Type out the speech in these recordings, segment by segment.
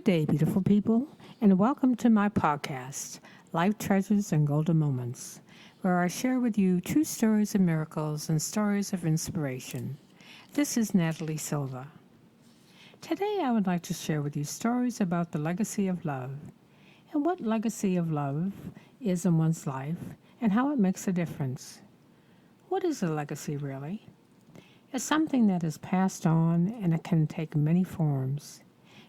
Good day, beautiful people, and welcome to my podcast, Life Treasures and Golden Moments, where I share with you true stories of miracles and stories of inspiration. This is Natalie Silva. Today, I would like to share with you stories about the legacy of love and what legacy of love is in one's life and how it makes a difference. What is a legacy, really? It's something that is passed on, and it can take many forms.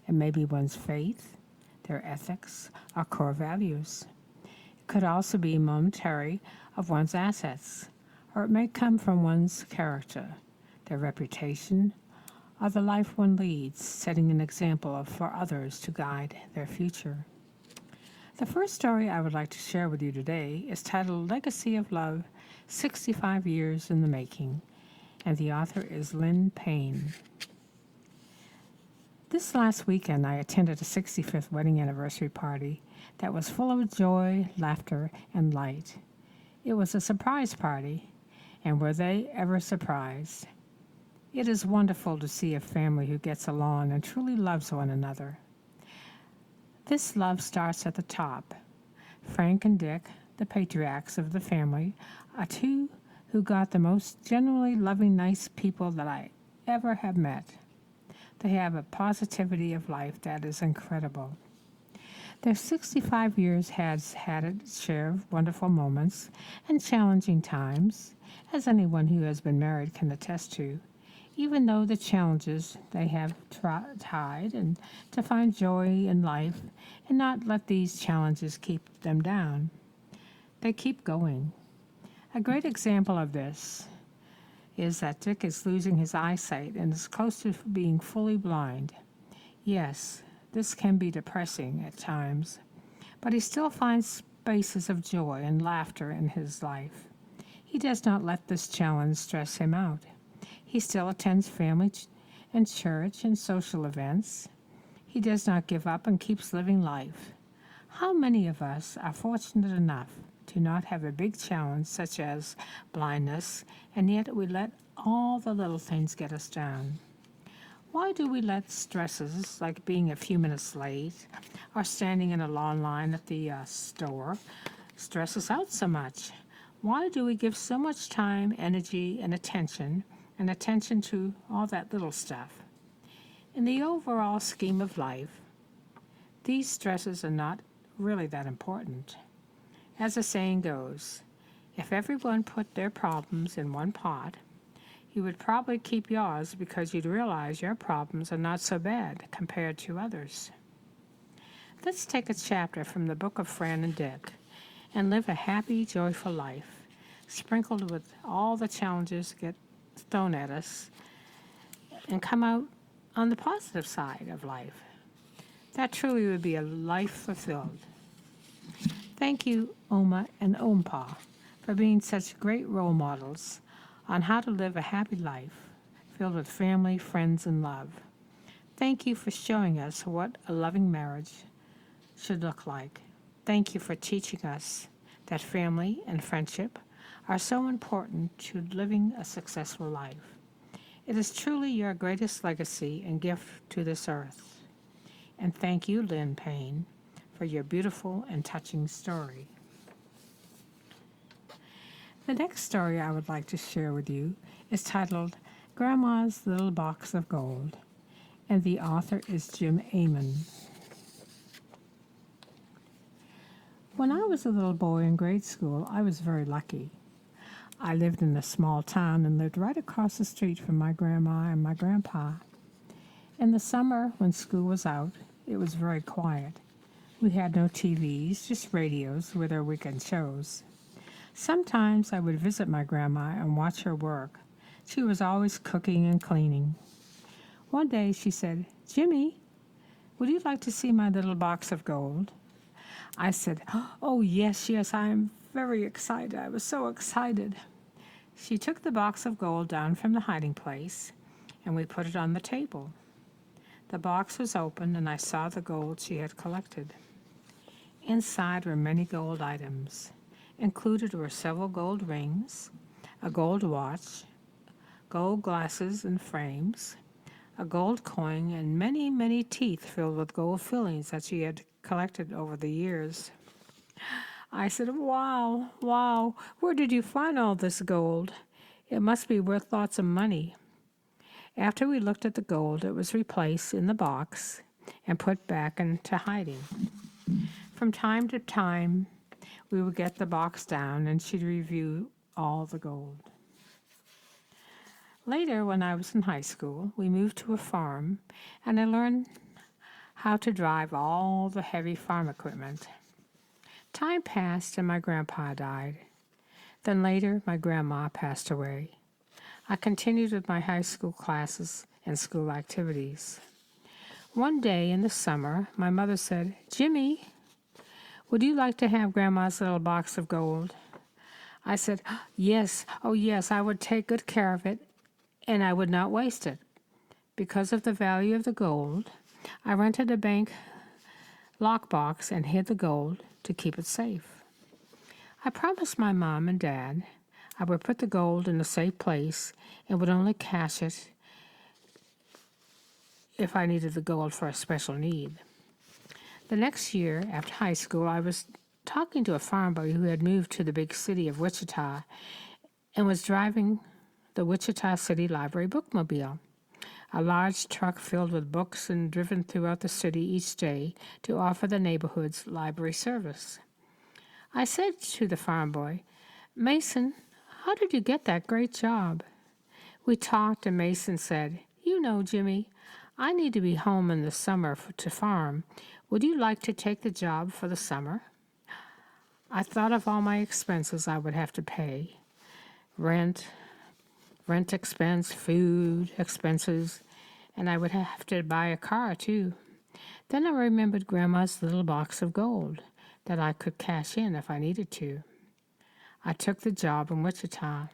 It may be one's faith, their ethics, or core values. It could also be monetary of one's assets, or it may come from one's character, their reputation, or the life one leads, setting an example for others to guide their future. The first story I would like to share with you today is titled Legacy of Love, 65 Years in the Making, and the author is Lynn Payne. This last weekend, I attended a 65th wedding anniversary party that was full of joy, laughter, and light. It was a surprise party, and were they ever surprised? It is wonderful to see a family who gets along and truly loves one another. This love starts at the top. Frank and Dick, the patriarchs of the family, are two who got the most genuinely loving, nice people that I ever have met. They have a positivity of life that is incredible. Their 65 years has had its share of wonderful moments and challenging times, as anyone who has been married can attest to, even though the challenges they have tried and to find joy in life and not let these challenges keep them down. They keep going. A great example of this is that Dick is losing his eyesight and is close to being fully blind. Yes, this can be depressing at times, but he still finds spaces of joy and laughter in his life. He does not let this challenge stress him out. He still attends family and church and social events. He does not give up and keeps living life. How many of us are fortunate enough to not have a big challenge such as blindness, and yet we let all the little things get us down? Why do we let stresses like being a few minutes late or standing in a long line at the store stress us out so much? Why do we give so much time, energy, and attention to all that little stuff? In the overall scheme of life, these stresses are not really that important. As the saying goes, if everyone put their problems in one pot, you would probably keep yours because you'd realize your problems are not so bad compared to others. Let's take a chapter from the book of Fran and Dick and live a happy, joyful life, sprinkled with all the challenges get thrown at us, and come out on the positive side of life. That truly would be a life fulfilled. Thank you, Oma and Ompa, for being such great role models on how to live a happy life filled with family, friends, and love. Thank you for showing us what a loving marriage should look like. Thank you for teaching us that family and friendship are so important to living a successful life. It is truly your greatest legacy and gift to this earth. And thank you, Lynn Payne, for your beautiful and touching story. The next story I would like to share with you is titled Grandma's Little Box of Gold, and the author is Jim Amon. When I was a little boy in grade school, I was very lucky. I lived in a small town and lived right across the street from my grandma and my grandpa. In the summer, when school was out, it was very quiet. We had no TVs, just radios with our weekend shows. Sometimes I would visit my grandma and watch her work. She was always cooking and cleaning. One day she said, "Jimmy, would you like to see my little box of gold?" I said, "Oh, yes, I am very excited." I was so excited. She took the box of gold down from the hiding place, and we put it on the table. The box was open, and I saw the gold she had collected. Inside were many gold items. Included were several gold rings, a gold watch, gold glasses and frames, a gold coin, and many, many teeth filled with gold fillings that she had collected over the years. I said, "Wow, wow, where did you find all this gold? It must be worth lots of money." After we looked at the gold, it was replaced in the box and put back into hiding. From time to time, we would get the box down and she'd review all the gold. Later, when I was in high school, we moved to a farm and I learned how to drive all the heavy farm equipment. Time passed and my grandpa died. Then later, my grandma passed away. I continued with my high school classes and school activities. One day in the summer, my mother said, "Jimmy, would you like to have Grandma's little box of gold?" I said, "Yes, oh yes, I would take good care of it, and I would not waste it." Because of the value of the gold, I rented a bank lockbox and hid the gold to keep it safe. I promised my mom and dad I would put the gold in a safe place and would only cash it if I needed the gold for a special need. The next year, after high school, I was talking to a farm boy who had moved to the big city of Wichita and was driving the Wichita City Library bookmobile, a large truck filled with books and driven throughout the city each day to offer the neighborhood's library service. I said to the farm boy, "Mason, how did you get that great job?" We talked, and Mason said, "You know, Jimmy, I need to be home in the summer to farm. Would you like to take the job for the summer?" I thought of all my expenses I would have to pay. Rent expense, food expenses, and I would have to buy a car too. Then I remembered Grandma's little box of gold that I could cash in if I needed to. I took the job in Wichita.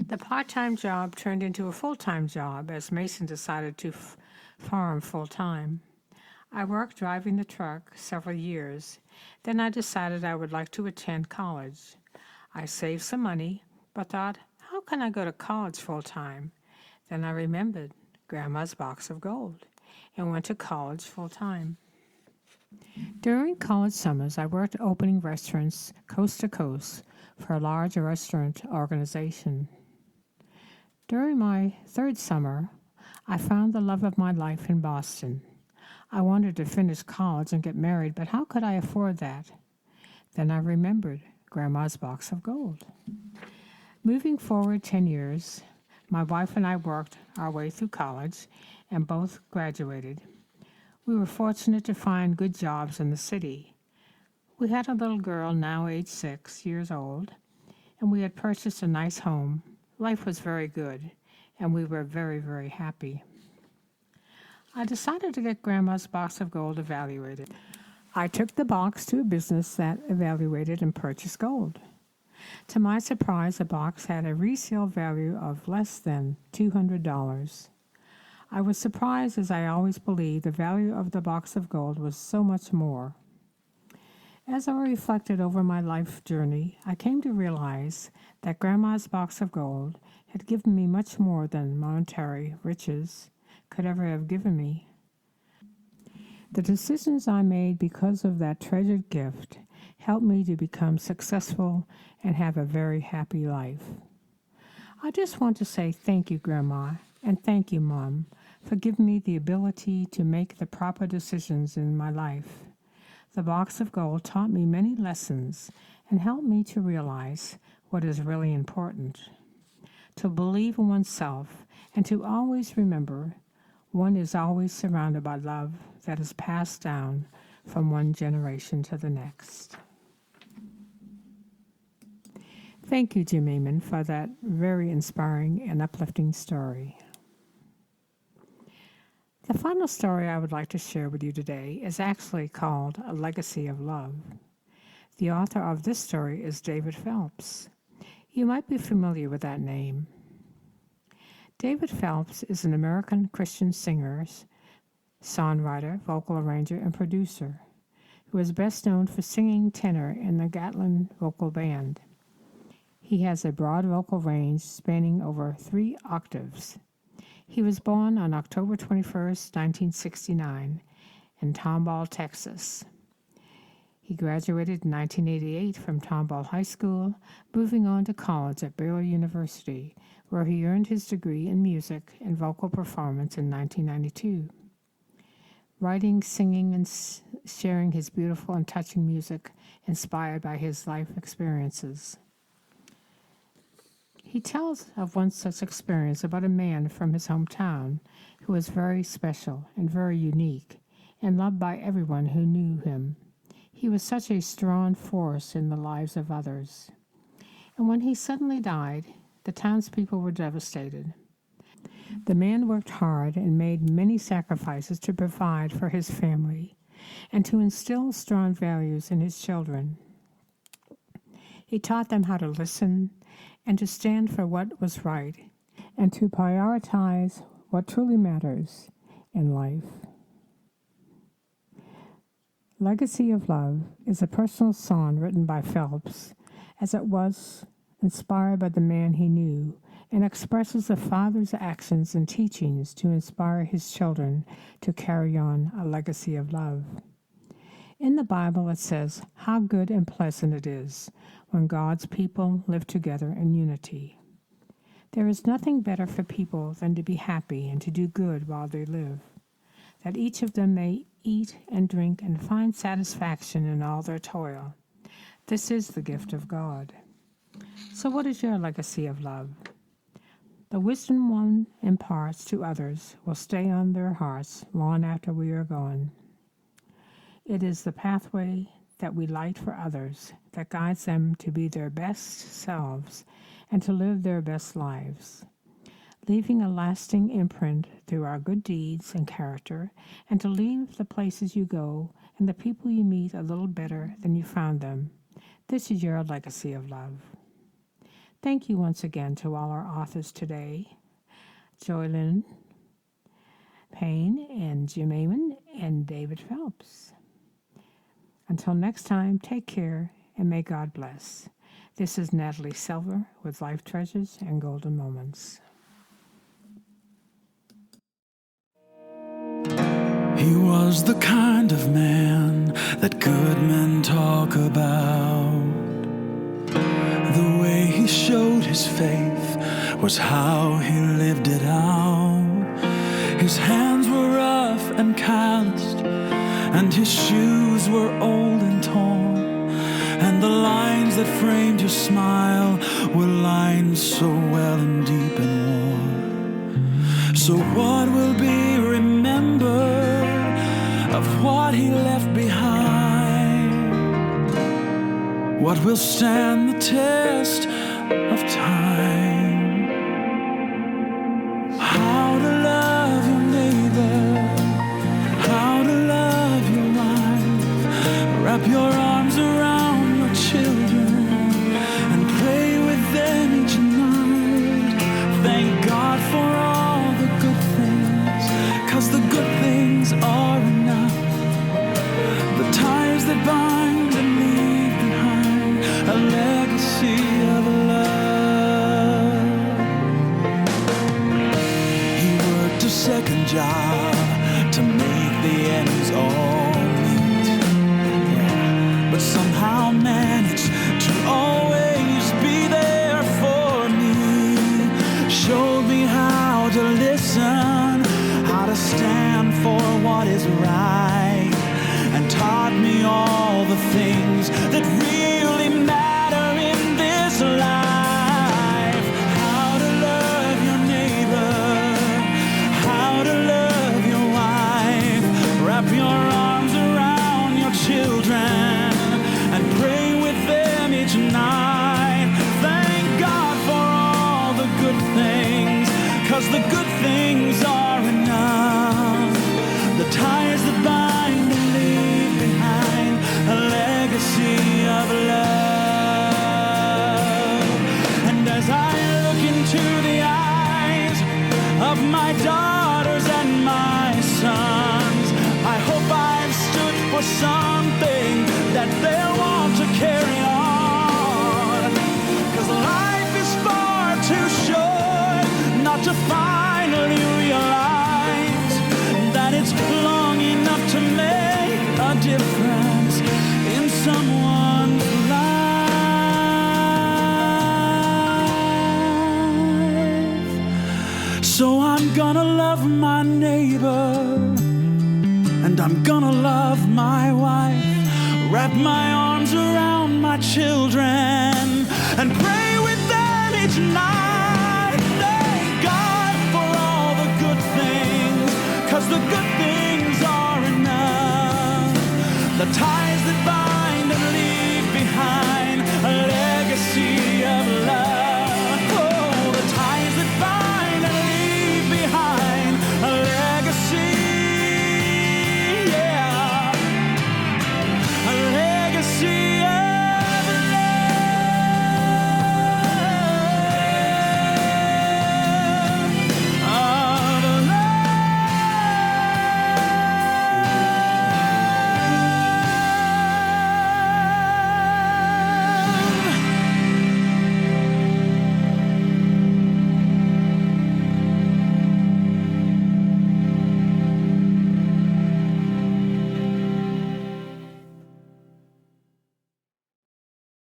The part-time job turned into a full-time job as Mason decided to farm full-time. I worked driving the truck several years. Then I decided I would like to attend college. I saved some money, but thought, how can I go to college full-time? Then I remembered Grandma's box of gold and went to college full-time. During college summers, I worked opening restaurants coast to coast for a large restaurant organization. During my third summer, I found the love of my life in Boston. I wanted to finish college and get married, but how could I afford that? Then I remembered Grandma's box of gold. Moving forward 10 years, my wife and I worked our way through college and both graduated. We were fortunate to find good jobs in the city. We had a little girl now age 6 years old, and we had purchased a nice home. Life was very good, and we were very, very happy. I decided to get Grandma's box of gold evaluated. I took the box to a business that evaluated and purchased gold. To my surprise, the box had a resale value of less than $200. I was surprised, as I always believed the value of the box of gold was so much more. As I reflected over my life journey, I came to realize that Grandma's box of gold had given me much more than monetary riches could ever have given me. The decisions I made because of that treasured gift helped me to become successful and have a very happy life. I just want to say thank you, Grandma, and thank you, Mom, for giving me the ability to make the proper decisions in my life. The box of gold taught me many lessons and helped me to realize what is really important. To believe in oneself and to always remember one is always surrounded by love that is passed down from one generation to the next. Thank you, Jim Eamon, for that very inspiring and uplifting story. The final story I would like to share with you today is actually called A Legacy of Love. The author of this story is David Phelps. You might be familiar with that name. David Phelps is an American Christian singer, songwriter, vocal arranger, and producer who is best known for singing tenor in the Gatlin Vocal Band. He has a broad vocal range spanning over 3 octaves. He was born on October 21st, 1969, in Tomball, Texas. He graduated in 1988 from Tomball High School, moving on to college at Baylor University, where he earned his degree in music and vocal performance in 1992. Writing, singing, and sharing his beautiful and touching music inspired by his life experiences. He tells of one such experience about a man from his hometown who was very special and very unique and loved by everyone who knew him. He was such a strong force in the lives of others. And when he suddenly died, the townspeople were devastated. The man worked hard and made many sacrifices to provide for his family and to instill strong values in his children. He taught them how to listen and to stand for what was right and to prioritize what truly matters in life. Legacy of Love is a personal song written by Phelps, as it was inspired by the man he knew, and expresses the father's actions and teachings to inspire his children to carry on a legacy of love. In the Bible it says, "How good and pleasant it is when God's people live together in unity." There is nothing better for people than to be happy and to do good while they live, that each of them may eat and drink and find satisfaction in all their toil. This is the gift of God. So what is your legacy of love? The wisdom one imparts to others will stay on their hearts long after we are gone. It is the pathway that we light for others that guides them to be their best selves and to live their best lives, leaving a lasting imprint through our good deeds and character, and to leave the places you go and the people you meet a little better than you found them. This is your legacy of love. Thank you once again to all our authors today, Joylyn Payne and Jim Amon and David Phelps. Until next time, take care and may God bless. This is Natalie Silver with Life Treasures and Golden Moments. He was the kind of man that good men talk about. The way he showed his faith was how he lived it out. His hands were rough and calloused, and his shoes were old and torn, and the lines that framed his smile were lines so well and deep and worn. So what will be remembered of what he left behind? What will stand the test of time? How to love your neighbor, how to love your wife, wrap your arms around your children and pray with them each night. Thank God for all the good things, 'cause the good things are enough. The ties that bind and leave behind a legacy of love. He worked a second job to make the ends all meet, but somehow managed to always be there for me. Showed me how to listen, how to stand for what is right, and taught me all the things that really matter in this life. How to love your neighbor, how to love your wife, wrap your arms around your children and pray with them each night. Thank God for all the good things, 'cause the good things are enough. The ties that bind and leave behind a legacy of love. difference in someone's life. So I'm gonna love my neighbor, and I'm gonna love my wife, wrap my arms around my children, and pray with them each night. Thank God for all the good things, 'cause the good things are enough. The ties that bind